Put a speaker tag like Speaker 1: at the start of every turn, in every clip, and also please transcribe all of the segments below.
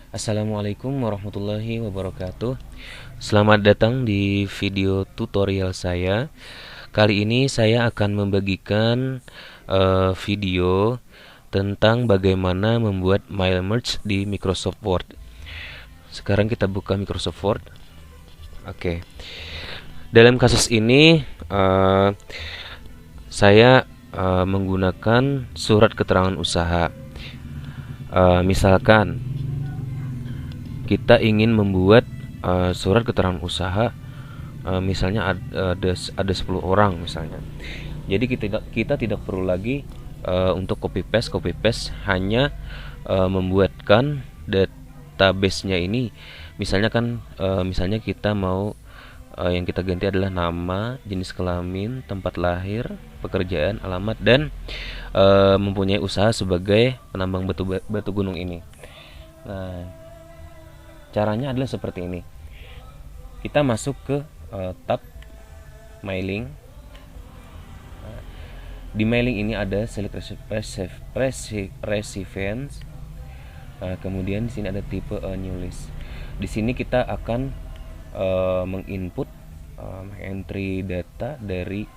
Speaker 1: Assalamualaikum warahmatullahi wabarakatuh. Selamat datang di video tutorial saya. Kali ini saya akan membagikan video tentang bagaimana membuat mail merge di Microsoft Word. Sekarang kita buka Microsoft Word. Oke. Dalam kasus ini saya menggunakan surat keterangan usaha. Misalkan kita ingin membuat surat keterangan usaha, misalnya ada 10 orang misalnya. Jadi kita tidak perlu lagi untuk copy paste hanya membuatkan database-nya ini. Misalnya kita mau yang kita ganti adalah nama, jenis kelamin, tempat lahir, pekerjaan, alamat, dan mempunyai usaha sebagai penambang batu gunung ini. Nah, caranya adalah seperti ini. Kita masuk ke tab mailing. Di mailing ini ada select recipients. Kemudian di sini ada tipe new list. Di sini kita akan menginput entry data dari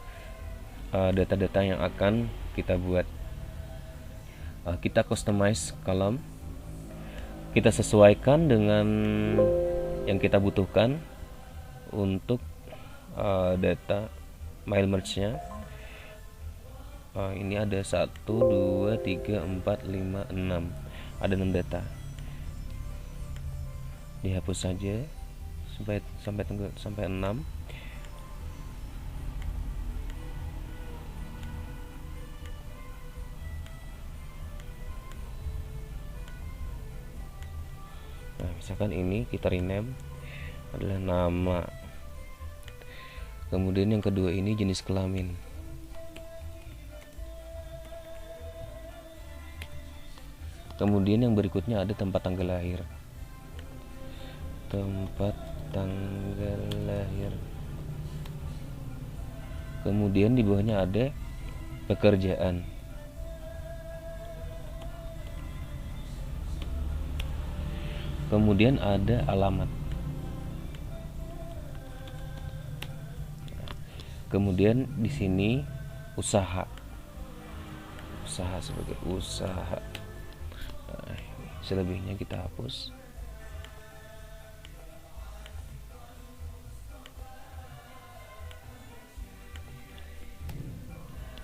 Speaker 1: data-data yang akan kita buat. Kita customize column. Kita sesuaikan dengan yang kita butuhkan untuk data mail merge-nya. Ini ada 1, 2, 3, 4, 5, 6. Ada 6 data. Dihapus saja sampai 6. Nah, misalkan ini kita rename adalah nama. Kemudian yang kedua ini jenis kelamin. Kemudian yang berikutnya ada tempat tanggal lahir. Tempat tanggal lahir. Kemudian di bawahnya ada pekerjaan. Kemudian ada alamat. Kemudian di sini usaha sebagai usaha. Nah, selebihnya kita hapus.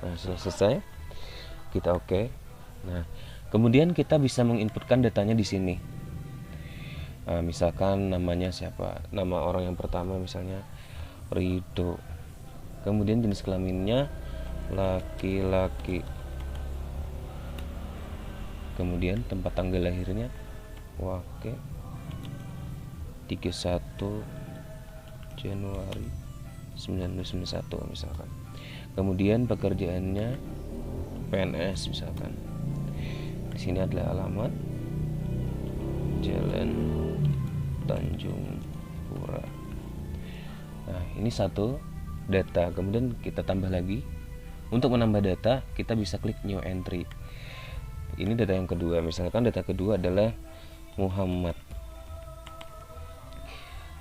Speaker 1: Nah, setelah selesai kita oke. Nah, kemudian kita bisa menginputkan datanya di sini. Misalkan namanya siapa, nama orang yang pertama misalnya Rido. Kemudian jenis kelaminnya laki-laki. Kemudian tempat tanggal lahirnya Wake 31 Januari 1991 misalkan. Kemudian pekerjaannya PNS misalkan. Di sini adalah alamat Jalan Tanjung Pura. Nah, ini satu data. Kemudian kita tambah lagi. Untuk menambah data, kita bisa klik new entry. Ini data yang kedua. Misalkan data kedua adalah Muhammad.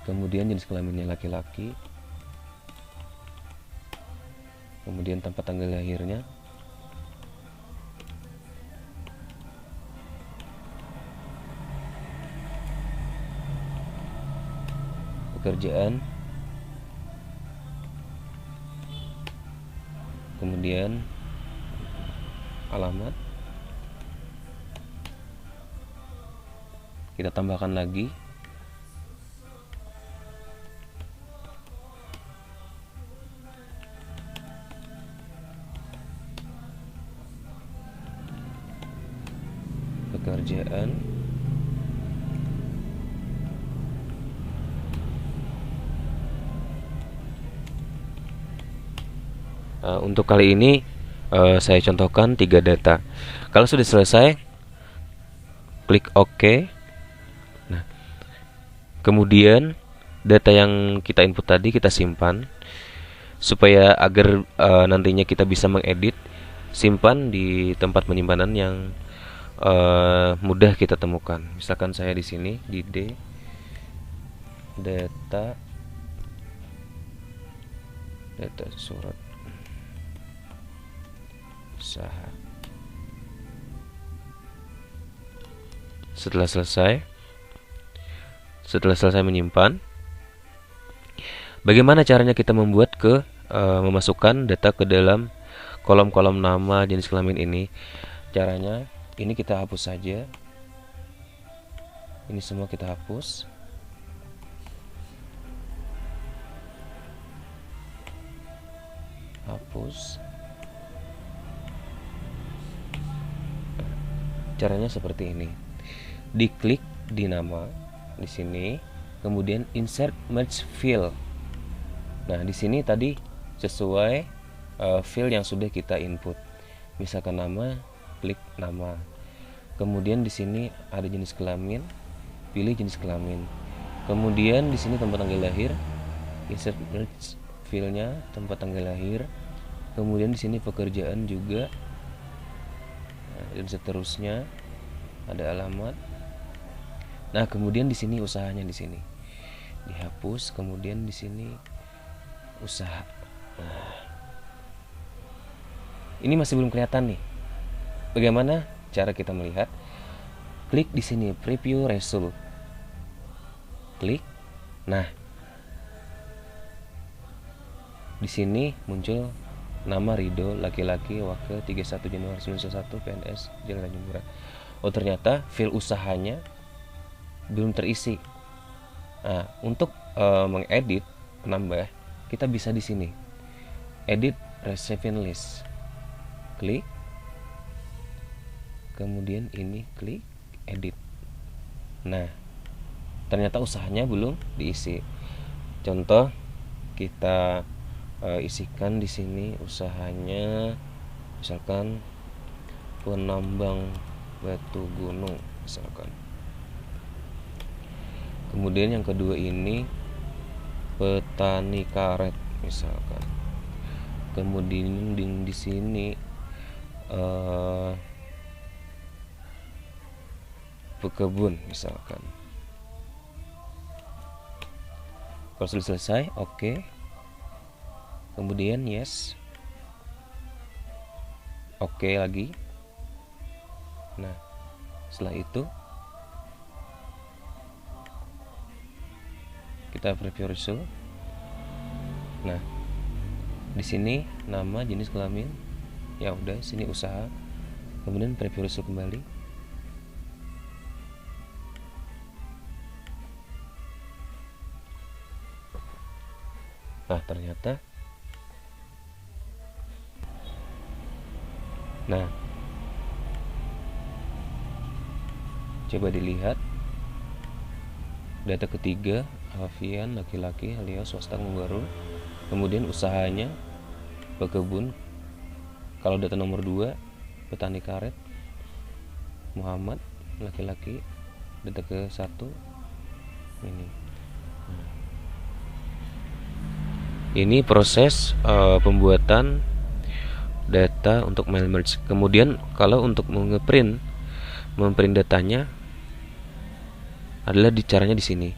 Speaker 1: Kemudian jenis kelaminnya laki-laki. Kemudian tempat tanggal lahirnya. Pekerjaan. Kemudian alamat. Kita tambahkan lagi. Pekerjaan. Untuk kali ini saya contohkan 3 data. Kalau sudah selesai, klik OK. Nah, kemudian data yang kita input tadi kita simpan supaya agar nantinya kita bisa mengedit. Simpan di tempat penyimpanan yang mudah kita temukan. Misalkan saya di sini di D data surat usaha. Setelah selesai menyimpan, bagaimana caranya kita membuat memasukkan data ke dalam kolom-kolom nama jenis kelamin ini? Caranya ini kita hapus saja. Ini semua kita hapus. Caranya seperti ini. Diklik di nama di sini, kemudian insert merge field. Nah, di sini tadi sesuai field yang sudah kita input. Misalkan nama, klik nama. Kemudian di sini ada jenis kelamin, pilih jenis kelamin. Kemudian di sini tempat tanggal lahir, insert merge fieldnya tempat tanggal lahir. Kemudian di sini pekerjaan juga, dan seterusnya ada alamat. Nah, kemudian di sini usahanya di sini dihapus, kemudian di sini usaha. Nah, ini masih belum kelihatan nih. Bagaimana cara kita melihat? Klik di sini preview result. Klik. Nah, di sini muncul nama Rido, laki-laki, wakil 31 Januari 1991, PNS, Jalan Tanjung Murah. Oh, ternyata file usahanya belum terisi. Nah, untuk mengedit, menambah, kita bisa di sini edit recipient list. Klik. Kemudian ini klik edit. Nah, ternyata usahanya belum diisi. Contoh, kita isikan di sini usahanya, misalkan penambang batu gunung misalkan. Kemudian yang kedua ini petani karet misalkan. Kemudian di sini pekebun misalkan. Kalau sudah selesai, oke. Kemudian yes, oke lagi. Nah, setelah itu kita preview result. Nah, di sini nama, jenis kelamin, ya udah, sini usaha. Kemudian preview result kembali. Nah, ternyata coba dilihat data ketiga, Alfian, laki-laki, alias swasta baru. Kemudian usahanya pekebun. Kalau data nomor 2, petani karet, Muhammad, laki-laki. Data ke 1 ini. Ini proses pembuatan data untuk mail merge. Kemudian kalau untuk memprint datanya adalah caranya di sini,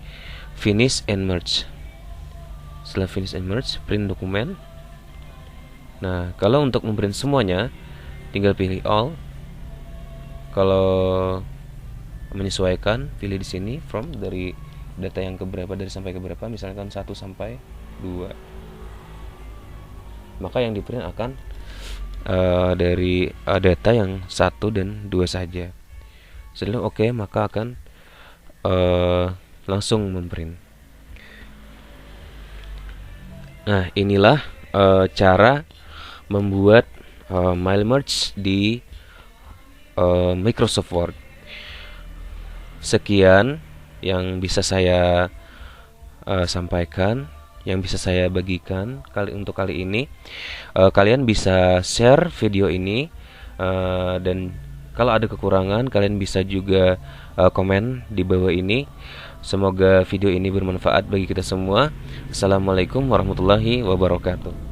Speaker 1: finish and merge. Setelah finish and merge, print dokumen. Nah, kalau untuk memprint semuanya, tinggal pilih all. Kalau menyesuaikan, pilih di sini from, dari data yang keberapa, dari sampai keberapa, misalkan 1 sampai 2. Maka yang di print akan dari data yang 1 dan 2 saja. Setelah oke, maka akan langsung memprint. Nah, inilah cara membuat mail merge di Microsoft Word. Sekian yang bisa saya sampaikan, yang bisa saya bagikan untuk kali ini. Kalian bisa share video ini, dan kalau ada kekurangan kalian bisa juga komen di bawah ini. Semoga video ini bermanfaat bagi kita semua. Assalamualaikum warahmatullahi wabarakatuh.